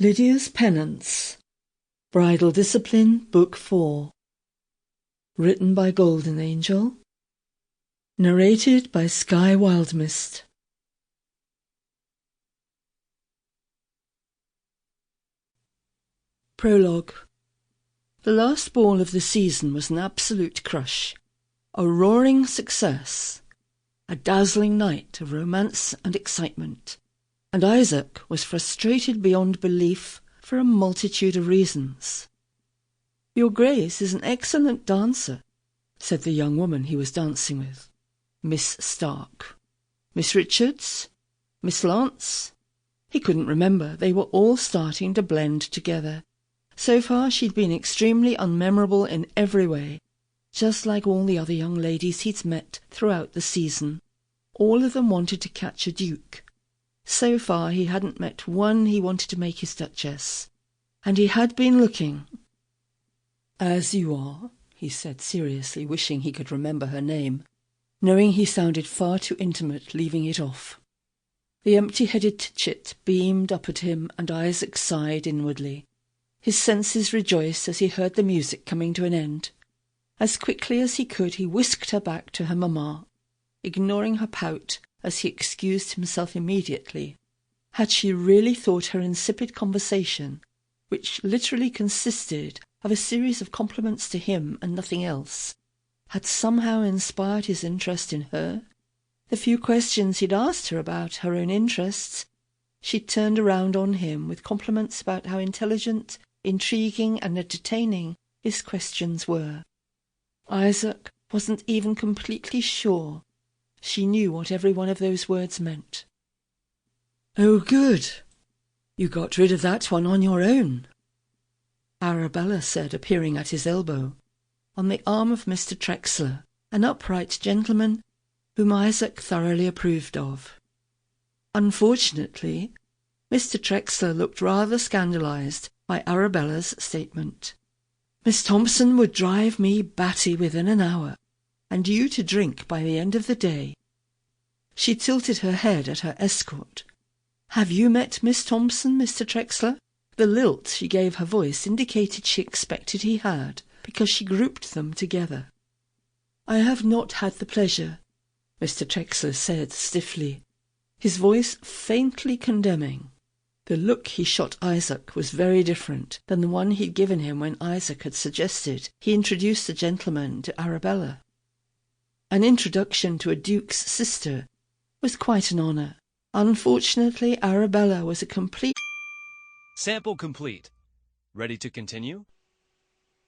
Lydia's Penance, Bridal Discipline, Book 4. Written by Golden Angel. Narrated by Sky Wildmist. Prologue. The last ball of the season was an absolute crush, a roaring success, a dazzling night of romance and excitement, and Isaac was frustrated beyond belief for a multitude of reasons. "Your Grace is an excellent dancer," said the young woman he was dancing with. Miss Stark. Miss Richards? Miss Lance? He couldn't remember. They were all starting to blend together. So far she'd been extremely unmemorable in every way, just like all the other young ladies he'd met throughout the season. All of them wanted to catch a duke. So far he hadn't met one he wanted to make his duchess, and he had been looking. "As you are," he said seriously, wishing he could remember her name, knowing he sounded far too intimate leaving it off. The empty-headed chit beamed up at him, and Isaac sighed inwardly. His senses rejoiced as he heard the music coming to an end. As quickly as he could he whisked her back to her mamma, ignoring her pout as he excused himself immediately. Had she really thought her insipid conversation, which literally consisted of a series of compliments to him and nothing else, had somehow inspired his interest in her? The few questions he'd asked her about her own interests, she'd turned around on him with compliments about how intelligent, intriguing, and entertaining his questions were. Isaac wasn't even completely sure she knew what every one of those words meant. "Oh, good. You got rid of that one on your own," Arabella said, appearing at his elbow, on the arm of Mr. Trexler, an upright gentleman whom Isaac thoroughly approved of. Unfortunately, Mr. Trexler looked rather scandalized by Arabella's statement. "Miss Thompson would drive me batty within an hour, and you to drink by the end of the day." She tilted her head at her escort. "Have you met Miss Thompson, Mr. Trexler?" The lilt she gave her voice indicated she expected he had, because she grouped them together. "I have not had the pleasure," Mr. Trexler said stiffly, his voice faintly condemning. The look he shot Isaac was very different than the one he'd given him when Isaac had suggested he introduce the gentleman to Arabella. An introduction to a duke's sister was quite an honour. Unfortunately, Arabella was a complete... Sample complete. Ready to continue?